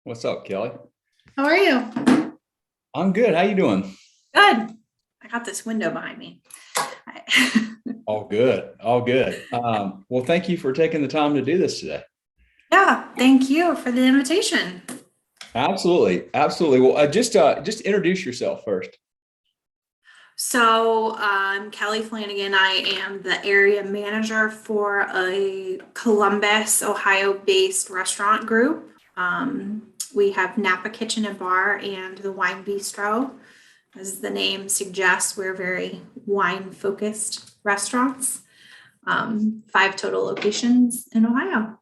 What's up, Kelly? How are you? I'm good. How you doing? Good. I got this window behind me. All good. All good. Well, thank you for taking the time to do this today. Yeah, thank you for the invitation. Absolutely. Absolutely. Well, just introduce yourself first. So I'm Kelly Flanagan. I am the area manager for a Columbus, Ohio-based restaurant group. We have Napa Kitchen and Bar and the Wine Bistro. As the name suggests, we're very wine-focused restaurants. 5 total locations in Ohio.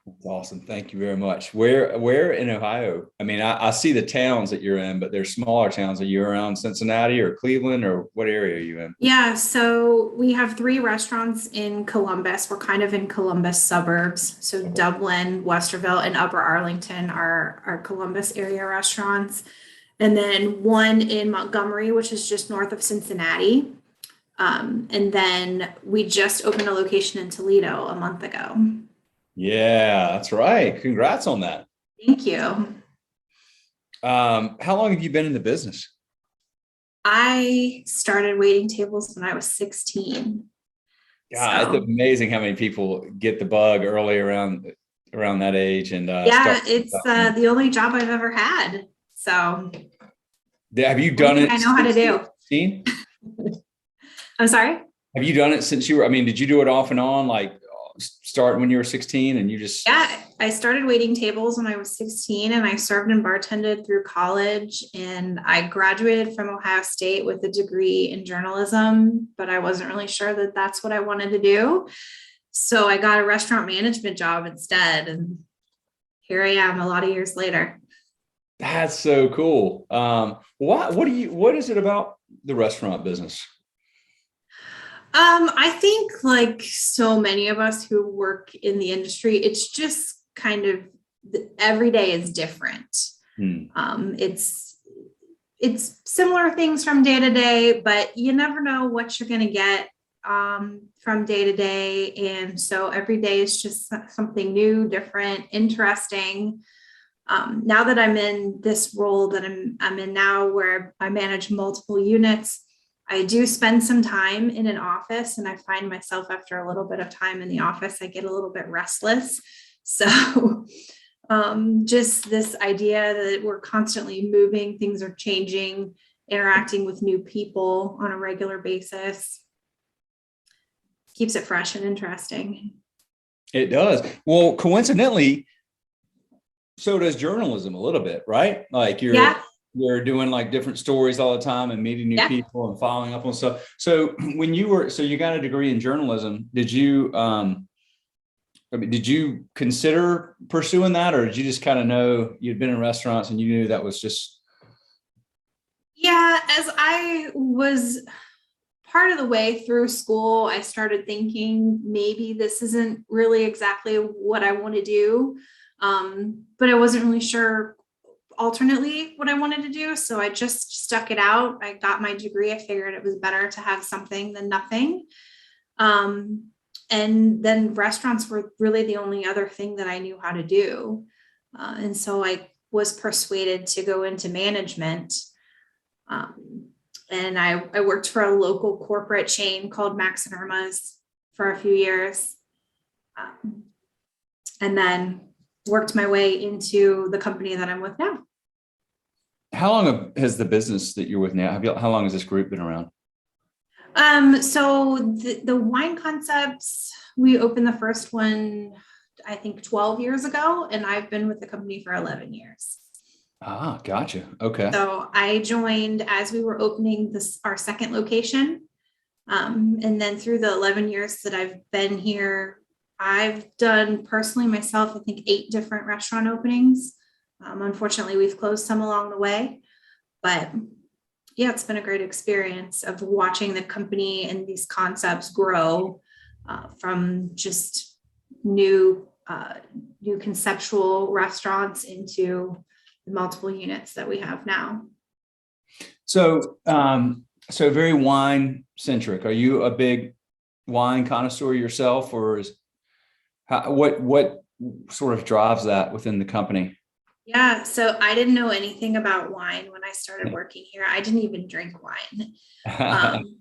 That's awesome. Thank you very much. Where in Ohio? I mean, I see the towns that you're in, but they're smaller towns. Are you around Cincinnati or Cleveland, or what area are you in? Yeah, so we have 3 restaurants in Columbus. We're kind of in Columbus suburbs. So Dublin, Westerville, and Upper Arlington are our Columbus area restaurants. And then one in Montgomery, which is just north of Cincinnati. And then we just opened a location in Toledo a month ago. Yeah, that's right. Congrats on that. Thank you. How long have you been in the business? I started waiting tables when I was 16. God, it's So amazing how many people get the bug early around that age and yeah, start. it's the only job I've ever had. So Have you done anything it I know how to since you do. were 16? I'm sorry? Have you done it since you were, I mean, did you do it off and on, like start when you were 16 and you just, Yeah, I started waiting tables when I was 16 and I served and bartended through college. And I graduated from Ohio State with a degree in journalism, but I wasn't really sure that that's what I wanted to do. So I got a restaurant management job instead. And here I am a lot of years later. that's so cool. What is it about the restaurant business? I think like so many of us who work in the industry, it's just kind of every day is different. Hmm. It's similar things from day to day, but you never know what you're going to get from day to day. And so every day is just something new, different, interesting. Now that I'm in this role that I'm in now, where I manage multiple units, I do spend some time in an office, and I find myself after a little bit of time in the office, I get a little bit restless. So just this idea that we're constantly moving, things are changing, interacting with new people on a regular basis keeps it fresh and interesting. It does. Well, coincidentally, so does journalism a little bit, right? Like Yeah, you're doing like different stories all the time and meeting new yeah. people and following up on stuff. So so you got a degree in journalism. I mean, did you consider pursuing that, or did you just kind of know you'd been in restaurants and you knew that was just? Yeah, as I was part of the way through school, I started thinking maybe this isn't really exactly what I want to do. But I wasn't really sure alternately what I wanted to do. So I just stuck it out. I got my degree. I figured it was better to have something than nothing. Um, and then restaurants were really the only other thing that I knew how to do. And so I was persuaded to go into management. And I worked for a local corporate chain called Max and Irma's for a few years. And then worked my way into the company that I'm with now. How long has the business that you're with now? How long has this group been around? So the wine concepts, we opened the first one, I think 12 years ago, and I've been with the company for 11 years. Ah, gotcha. Okay. So I joined as we were opening our second location. And then through the 11 years that I've been here, I've done personally myself, I think 8 different restaurant openings. Unfortunately, we've closed some along the way, but yeah, it's been a great experience of watching the company and these concepts grow from just new conceptual restaurants into the multiple units that we have now. So, so very wine centric. Are you a big wine connoisseur yourself, or what sort of drives that within the company? Yeah, so I didn't know anything about wine when I started working here. I didn't even drink wine. Um,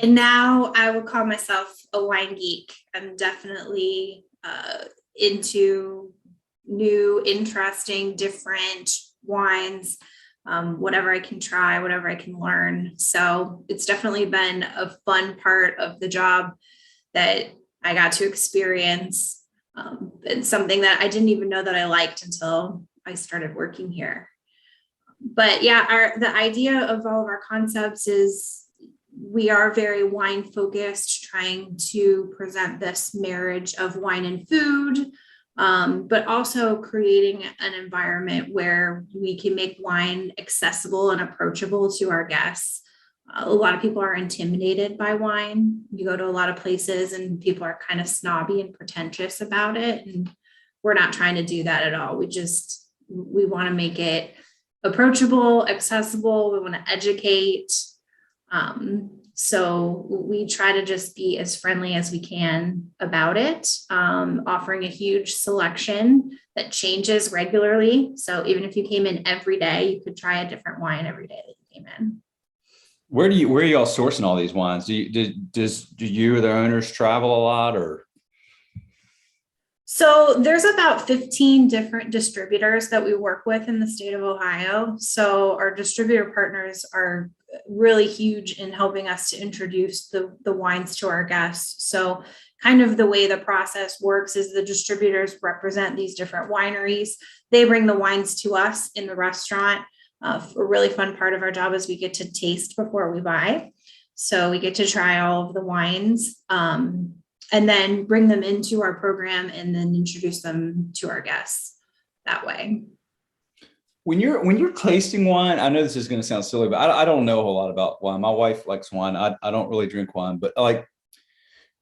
and now I would call myself a wine geek. I'm definitely into new, interesting, different wines, whatever I can try, whatever I can learn. So it's definitely been a fun part of the job that I got to experience. It's something that I didn't even know that I liked until I started working here. But yeah, the idea of all of our concepts is we are very wine focused, trying to present this marriage of wine and food, but also creating an environment where we can make wine accessible and approachable to our guests. A lot of people are intimidated by wine. You go to a lot of places and people are kind of snobby and pretentious about it. And we're not trying to do that at all. We want to make it approachable, accessible. We want to educate. So we try to just be as friendly as we can about it, offering a huge selection that changes regularly. So even if you came in every day, you could try a different wine every day that you came in. Where are y'all sourcing all these wines? Do you or the owners travel a lot, or? So there's about 15 different distributors that we work with in the state of Ohio. So our distributor partners are really huge in helping us to introduce the wines to our guests. So kind of the way the process works is the distributors represent these different wineries. They bring the wines to us in the restaurant. A really fun part of our job is we get to taste before we buy. So we get to try all of the wines. And then bring them into our program and then introduce them to our guests that way. When you're tasting wine, I know this is going to sound silly, but I don't know a whole lot about wine. My wife likes wine. I don't really drink wine, but like,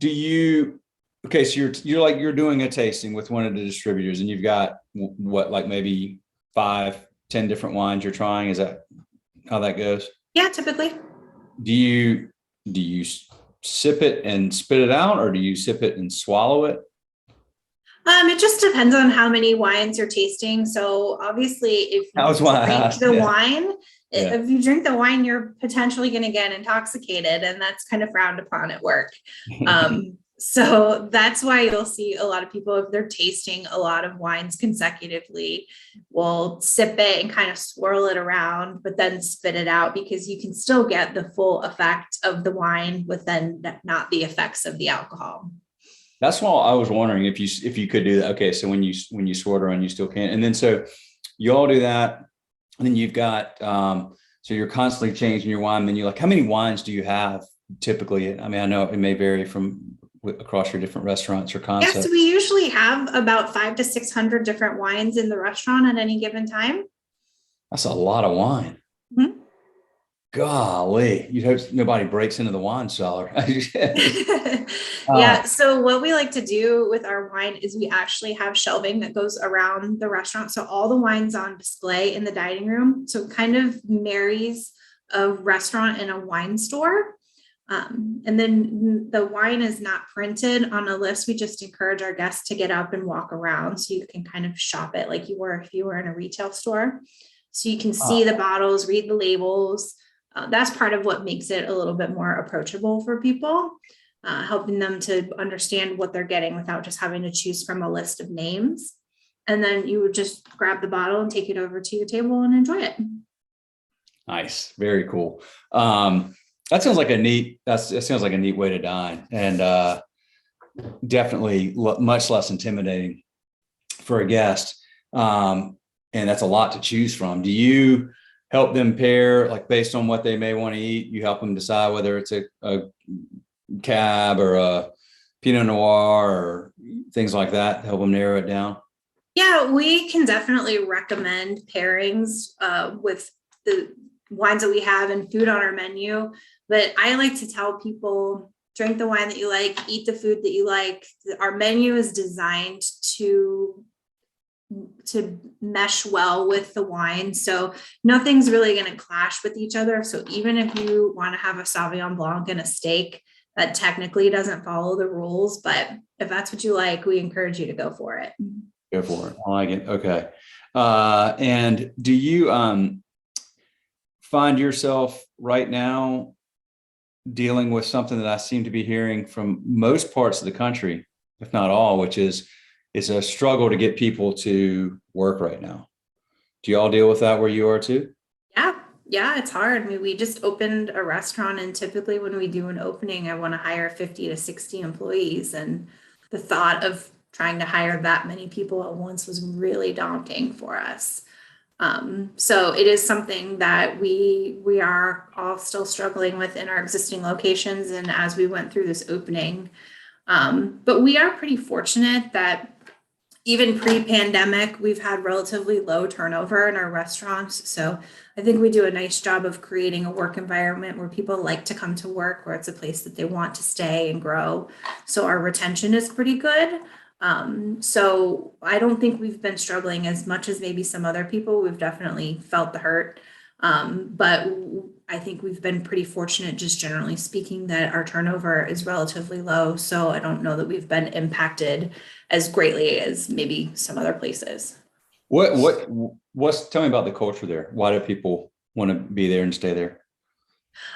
okay, so you're doing a tasting with one of the distributors and you've got what, like maybe 5-10 different wines you're trying. Is that how that goes? Yeah, typically. Do you sip it and spit it out, or do you sip it and swallow it? It just depends on how many wines you're tasting. So obviously, if you drink the wine, you're potentially going to get intoxicated, and that's kind of frowned upon at work. So that's why you'll see a lot of people, if they're tasting a lot of wines consecutively, will sip it and kind of swirl it around, but then spit it out, because you can still get the full effect of the wine with then not the effects of the alcohol. That's why I was wondering if you could do that. Okay, so when you swirl around, you still can. And then so you all do that, and then you've got so you're constantly changing your wine menu. Like, how many wines do you have typically? I mean, I know it may vary from across your different restaurants or concepts. Yes, we usually have about 500 to 600 different wines in the restaurant at any given time. That's a lot of wine. Mm-hmm. Golly, you'd hope nobody breaks into the wine cellar. Yeah. So what we like to do with our wine is we actually have shelving that goes around the restaurant. So all the wine's on display in the dining room. So it kind of marries a restaurant and a wine store. And then the wine is not printed on a list. We just encourage our guests to get up and walk around so you can kind of shop it like you were if you were in a retail store. So you can see the bottles, read the labels. That's part of what makes it a little bit more approachable for people, helping them to understand what they're getting without just having to choose from a list of names. And then you would just grab the bottle and take it over to your table and enjoy it. Nice. Very cool. That sounds like a neat way to dine, and definitely much less intimidating for a guest. And that's a lot to choose from. Do you help them pair, like based on what they may want to eat? You help them decide whether it's a cab or a Pinot Noir or things like that, help them narrow it down? Yeah, we can definitely recommend pairings with the wines that we have and food on our menu. But I like to tell people, drink the wine that you like, eat the food that you like. Our menu is designed to mesh well with the wine. So nothing's really going to clash with each other. So even if you want to have a Sauvignon Blanc and a steak, that technically doesn't follow the rules, but if that's what you like, we encourage you to go for it. Go for it. I like it. Okay. And do you find yourself right now dealing with something that I seem to be hearing from most parts of the country, if not all, which is it's a struggle to get people to work right now? Do you all deal with that where you are too? Yeah, it's hard. I mean, we just opened a restaurant, and typically when we do an opening, I want to hire 50 to 60 employees. And the thought of trying to hire that many people at once was really daunting for us. So it is something that we are all still struggling with in our existing locations and as we went through this opening. But we are pretty fortunate that even pre-pandemic, we've had relatively low turnover in our restaurants. So I think we do a nice job of creating a work environment where people like to come to work, where it's a place that they want to stay and grow. So our retention is pretty good. So I don't think we've been struggling as much as maybe some other people. We've definitely felt the hurt. But I think we've been pretty fortunate, just generally speaking, that our turnover is relatively low. So I don't know that we've been impacted as greatly as maybe some other places. Tell me about the culture there. Why do people want to be there and stay there?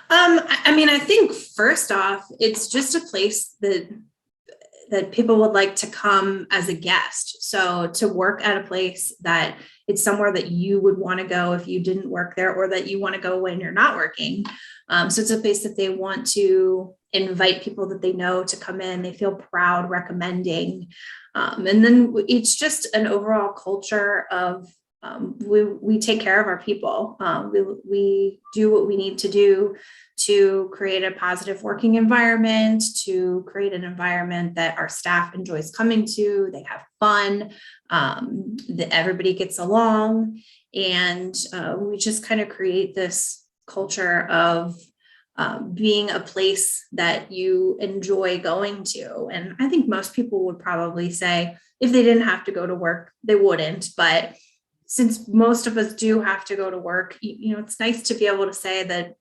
I mean, I think first off, it's just a place that people would like to come as a guest. So to work at a place that it's somewhere that you would want to go if you didn't work there, or that you want to go when you're not working. So it's a place that they want to invite people that they know to come in. They feel proud recommending. And then it's just an overall culture of we take care of our people. We do what we need to do to create a positive working environment, to create an environment that our staff enjoys coming to. They have fun, that everybody gets along, and we just kind of create this culture of being a place that you enjoy going to. And I think most people would probably say if they didn't have to go to work, they wouldn't. But since most of us do have to go to work, you know, it's nice to be able to say that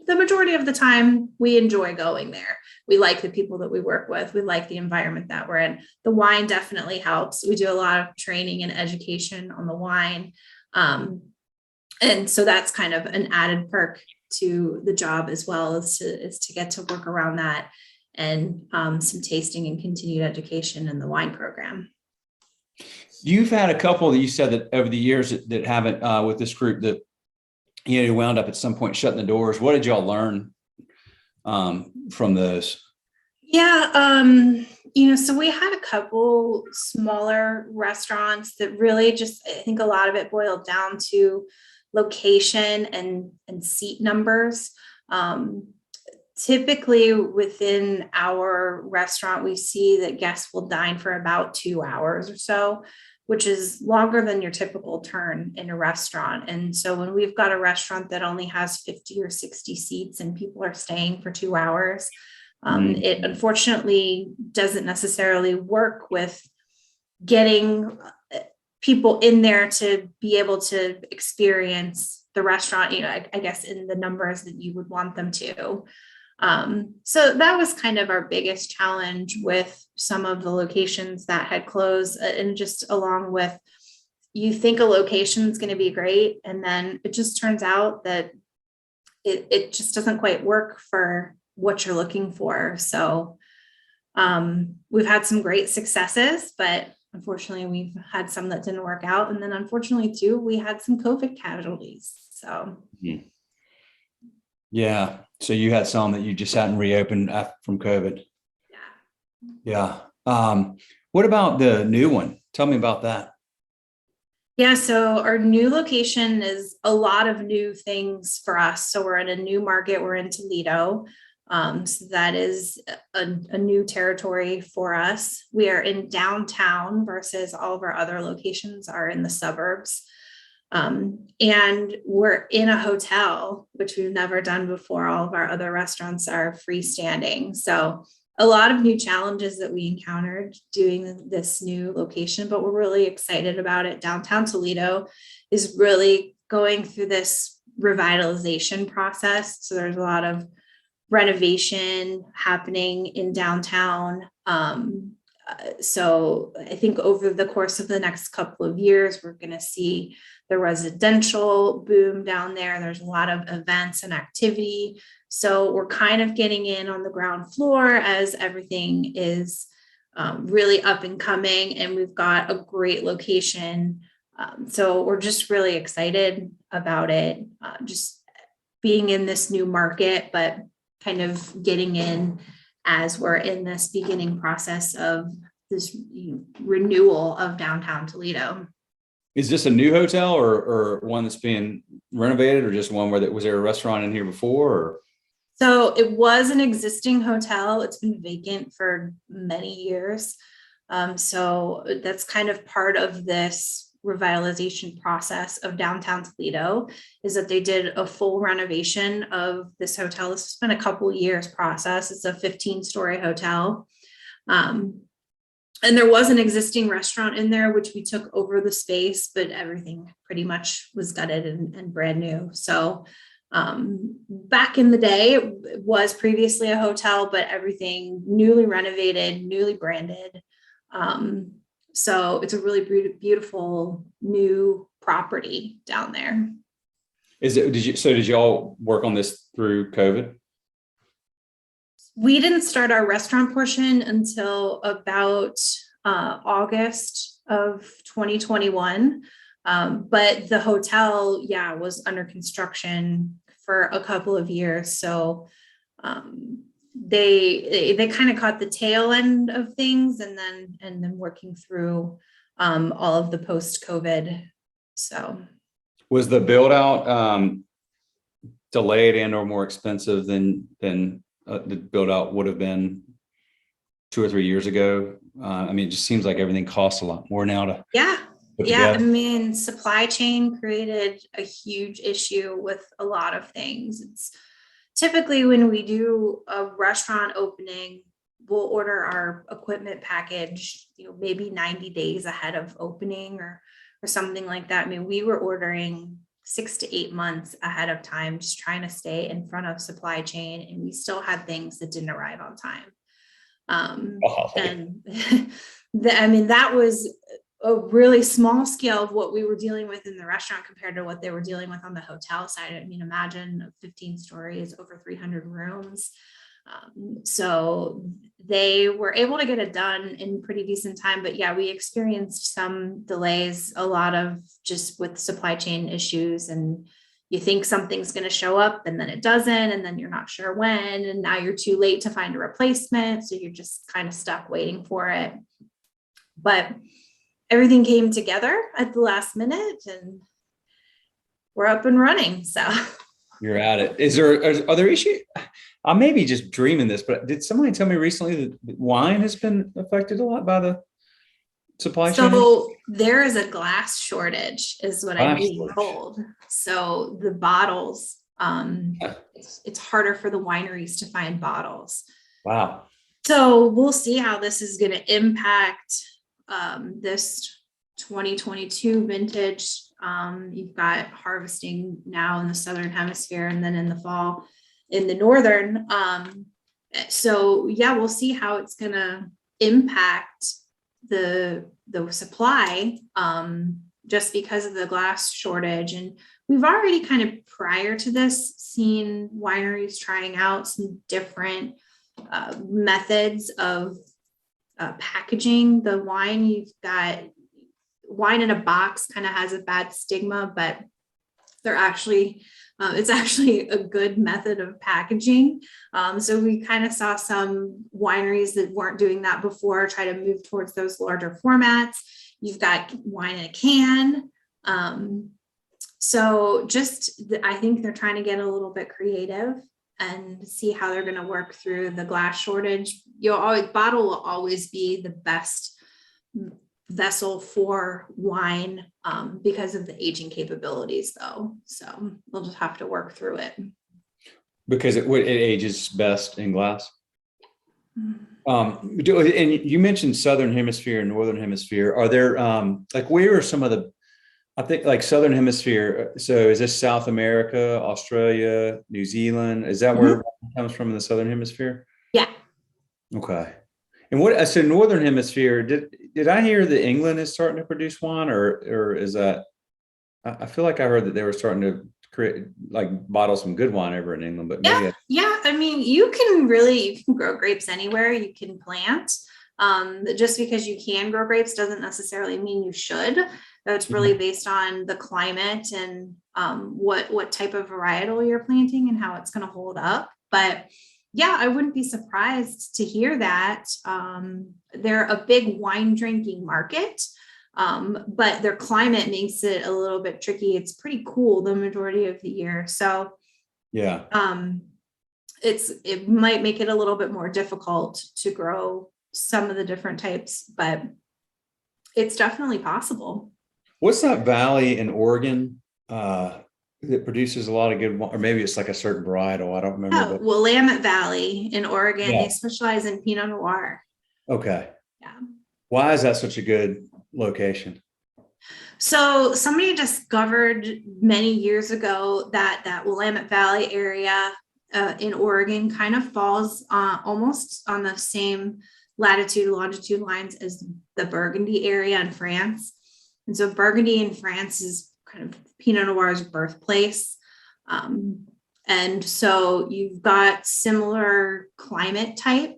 the majority of the time we enjoy going there. We like the people that we work with. We like the environment that we're in. The wine definitely helps. We do a lot of training and education on the wine. And so that's kind of an added perk to the job as well, is to get to work around that, and some tasting and continued education in the wine program. You've had a couple that you said that over the years that haven't with this group that you wound up at some point shutting the doors. What did y'all learn from those? Yeah, so we had a couple smaller restaurants that really just, I think a lot of it boiled down to location and seat numbers. Typically within our restaurant, we see that guests will dine for about 2 hours or so, which is longer than your typical turn in a restaurant. And so when we've got a restaurant that only has 50 or 60 seats and people are staying for 2 hours, it unfortunately doesn't necessarily work with getting people in there to be able to experience the restaurant, I guess in the numbers that you would want them to. So that was kind of our biggest challenge with some of the locations that had closed, and just along with, you think a location is going to be great, and then it just turns out that it just doesn't quite work for what you're looking for. So we've had some great successes, but unfortunately we've had some that didn't work out. And then unfortunately too, we had some COVID casualties. So yeah. So you had some that you just hadn't reopened from COVID. Yeah. What about the new one? Tell me about that. Yeah, so our new location is a lot of new things for us. So we're in a new market. We're in Toledo. So that is a new territory for us. We are in downtown versus all of our other locations are in the suburbs. And we're in a hotel, which we've never done before. All of our other restaurants are freestanding. So a lot of new challenges that we encountered doing this new location, but we're really excited about it. Downtown Toledo is really going through this revitalization process. So there's a lot of renovation happening in downtown. So I think over the course of the next couple of years, we're going to see the residential boom down there. There's a lot of events and activity. So we're kind of getting in on the ground floor as everything is really up and coming, and we've got a great location. So we're just really excited about it, just being in this new market, but kind of getting in as we're in this beginning process of this renewal of downtown Toledo. Is this a new hotel or one that's being renovated, or just one where was there a restaurant in here before? Or? So it was an existing hotel. It's been vacant for many years. So that's kind of part of this revitalization process of downtown Toledo, is that they did a full renovation of this hotel. This has been a couple years process. It's a 15-story hotel. And there was an existing restaurant in there, which we took over the space, but everything pretty much was gutted and brand new. So back in the day, it was previously a hotel, but everything newly renovated, newly branded. So it's a really beautiful new property down there. Did y'all work on this through COVID? We didn't start our restaurant portion until about August of 2021. But the hotel, was under construction for a couple of years. So they kind of caught the tail end of things, and then working through all of the post-COVID. So was the build out delayed and or more expensive than the build out would have been 2 or 3 years ago? I mean, it just seems like everything costs a lot more now to put together. I mean, supply chain created a huge issue with a lot of things. It's typically when we do a restaurant opening, we'll order our equipment package, maybe 90 days ahead of opening or something like that. I mean, we were ordering 6 to 8 months ahead of time, just trying to stay in front of supply chain, and we still had things that didn't arrive on time. And I mean, that was a really small scale of what we were dealing with in the restaurant compared to what they were dealing with on the hotel side. I mean, imagine 15 stories, over 300 rooms. So they were able to get it done in pretty decent time, but we experienced some delays, a lot of just with supply chain issues, and you think something's going to show up and then it doesn't, and then you're not sure when, and now you're too late to find a replacement. So you're just kind of stuck waiting for it. But everything came together at the last minute and we're up and running. So you're at it. Are there issues? I may be just dreaming this, but did somebody tell me recently that wine has been affected a lot by the supply chain? So there is a glass shortage, is what I'm being told. So the bottles, it's harder for the wineries to find bottles. Wow. So we'll see how this is going to impact this 2022 vintage. You've got harvesting now in the southern hemisphere, and then in the fall in the northern. So we'll see how it's going to impact the supply, just because of the glass shortage. And we've already kind of prior to this seen wineries trying out some different methods of packaging the wine. You've got wine in a box, kind of has a bad stigma, but they're actually it's actually a good method of packaging. So we kind of saw some wineries that weren't doing that before try to move towards those larger formats. You've got wine in a can. So I think they're trying to get a little bit creative and see how they're going to work through the glass shortage. Bottle will always be the best vessel for wine, because of the aging capabilities, though. So we'll just have to work through it. Because it ages best in glass. And you mentioned Southern Hemisphere and Northern Hemisphere. Are there where are some of the I think like Southern Hemisphere. So is this South America, Australia, New Zealand? Is that where Mhm. it comes from in the Southern Hemisphere? Yeah. Okay. And what, so Northern Hemisphere, did I hear that England is starting to produce wine, or is that, I feel like I heard that they were starting to create, like bottle some good wine over in England, but Yeah, maybe yeah. I mean, you can grow grapes anywhere. You can plant. Just because you can grow grapes doesn't necessarily mean you should. It's really based on the climate and what type of varietal you're planting and how it's going to hold up. But yeah, I wouldn't be surprised to hear that. They're a big wine drinking market, but their climate makes it a little bit tricky. It's pretty cool the majority of the year. So yeah. um, it might make it a little bit more difficult to grow some of the different types, but it's definitely possible. What's that valley in Oregon that produces a lot of good wine? Or maybe it's like a certain varietal. I don't remember, Yeah, but Willamette Valley in Oregon, yeah. they specialize in Pinot Noir. Okay. Yeah. Why is that such a good location? So somebody discovered many years ago that that Willamette Valley area in Oregon kind of falls almost on the same latitude longitude lines as the Burgundy area in France. And so Burgundy in France is kind of Pinot Noir's birthplace. Um, and so you've got similar climate type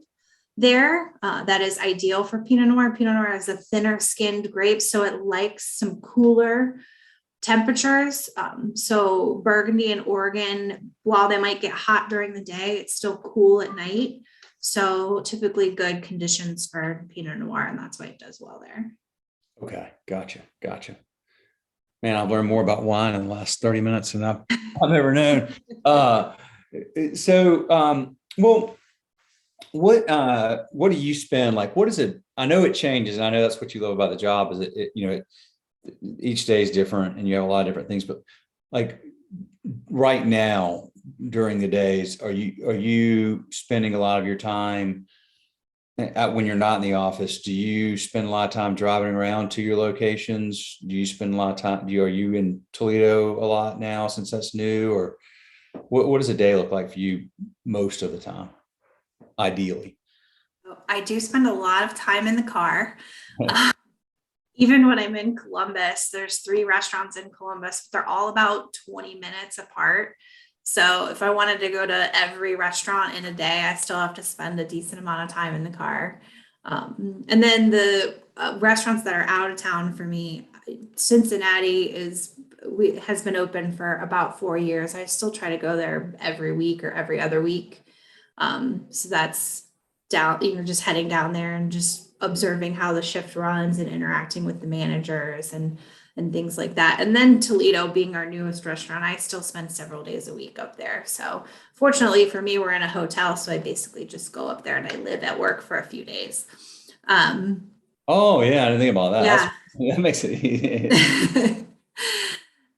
there that is ideal for Pinot Noir. Pinot Noir is a thinner skinned grape, so it likes some cooler temperatures. So Burgundy and Oregon, while they might get hot during the day, it's still cool at night. So typically good conditions for Pinot Noir, and that's why it does well there. Okay. Gotcha. Gotcha. Man, I've learned more about wine in the last 30 minutes than I've ever known. Well, what do you spend? Like, what is it? I know it changes, and I know that's what you love about the job is each day is different and you have a lot of different things, but like right now during the days, are you spending a lot of your time when you're not in the office? Do you spend a lot of time driving around to your locations? Do you spend a lot of time? Are you in Toledo a lot now since that's new, or what does a day look like for you most of the time, ideally? I do spend a lot of time in the car. Even when I'm in Columbus, there's 3 restaurants in Columbus. They're all about 20 minutes apart. So if I wanted to go to every restaurant in a day, I still have to spend a decent amount of time in the car. And then the restaurants that are out of town for me, Cincinnati has been open for about 4 years. I still try to go there every week or every other week. So that's down, just heading down there and just observing how the shift runs and interacting with the managers and things like that. And then Toledo being our newest restaurant, I still spend several days a week up there. So fortunately for me, we're in a hotel. So I basically just go up there and I live at work for a few days. Oh yeah, I didn't think about that. Yeah. That makes it easy.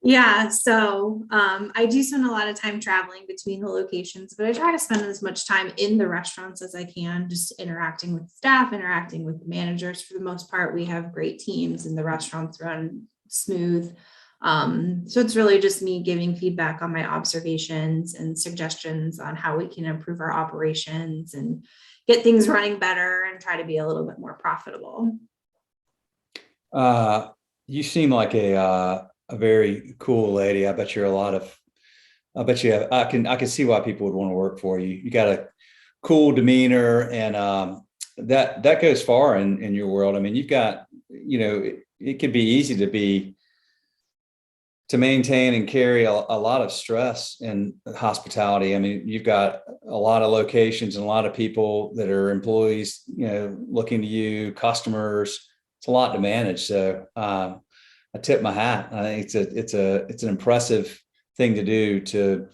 Yeah, so I do spend a lot of time traveling between the locations, but I try to spend as much time in the restaurants as I can, just interacting with staff, interacting with the managers. For the most part, we have great teams and the restaurants run smooth. So it's really just me giving feedback on my observations and suggestions on how we can improve our operations and get things running better and try to be a little bit more profitable. You seem like a very cool lady. I bet you have, I can see why people would want to work for you. You got a cool demeanor, and that goes far in your world. I mean, you've got, it could be easy to maintain and carry a lot of stress in hospitality. I mean, you've got a lot of locations and a lot of people that are employees, looking to you, customers. It's a lot to manage. So I tip my hat. I think it's an impressive thing to do to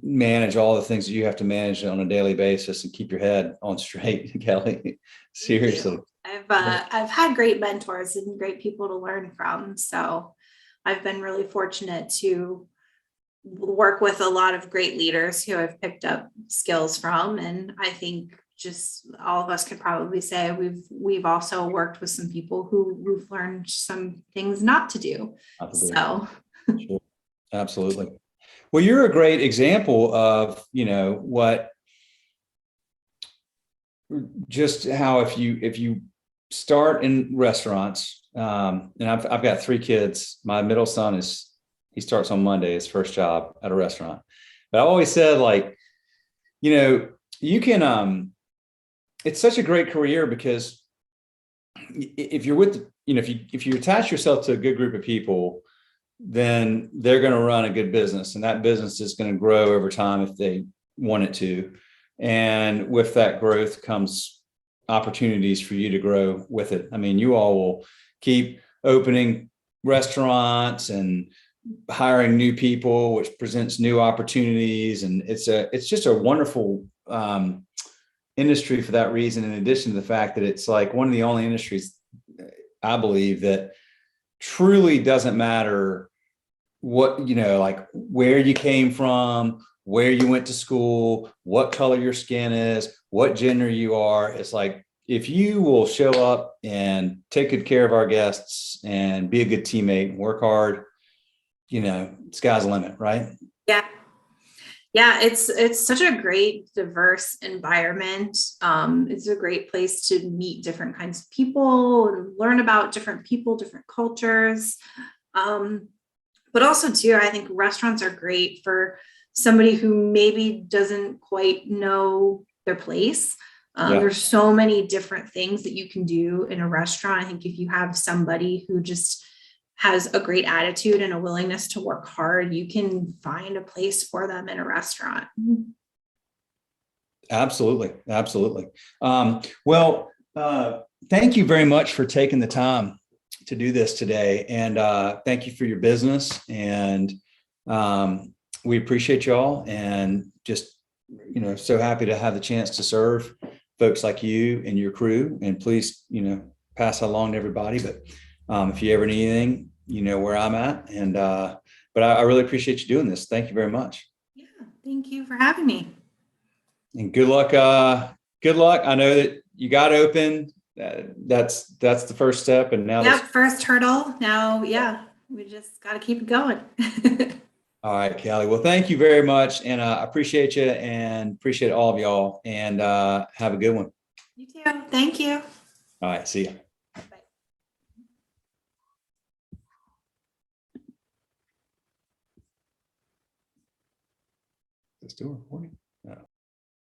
manage all the things that you have to manage on a daily basis and keep your head on straight, Kelly. Seriously. I've had great mentors and great people to learn from. So I've been really fortunate to work with a lot of great leaders who I've picked up skills from. And I think, just all of us could probably say we've also worked with some people who've learned some things not to do. Not to do. So Sure. Absolutely. Well, you're a great example of, what, just how if you start in restaurants, and I've got 3 kids. My middle son he starts on Monday, his first job at a restaurant. But I always said, like, you can, it's such a great career because if you're with, if you attach yourself to a good group of people, then they're going to run a good business, and that business is going to grow over time if they want it to. And with that growth comes opportunities for you to grow with it. I mean, you all will keep opening restaurants and hiring new people, which presents new opportunities. And it's just a wonderful industry for that reason. In addition to the fact that it's like one of the only industries, I believe, that truly doesn't matter what, like where you came from, where you went to school, what color your skin is, what gender you are. It's like, if you will show up and take good care of our guests and be a good teammate and work hard, sky's the limit, right? yeah. Yeah, it's such a great, diverse environment. It's a great place to meet different kinds of people and learn about different people, different cultures. But also too, I think restaurants are great for somebody who maybe doesn't quite know their place. Yeah. There's so many different things that you can do in a restaurant. I think if you have somebody who just has a great attitude and a willingness to work hard, you can find a place for them in a restaurant. Absolutely. Absolutely. Well, thank you very much for taking the time to do this today. And thank you for your business. And we appreciate y'all, and just, so happy to have the chance to serve folks like you and your crew. And please, pass that along to everybody. But if you ever need anything, you know where I'm at. And but I really appreciate you doing this. Thank you very much. Yeah, thank you for having me. And good luck. Good luck. I know that you got open. That's the first step. And now, yep, first hurdle. Now, yeah, we just got to keep it going. All right, Kelly. Well, thank you very much, and I appreciate you, and appreciate all of y'all. And have a good one. You too. Thank you. All right. See ya. Bye. Let's do a recording.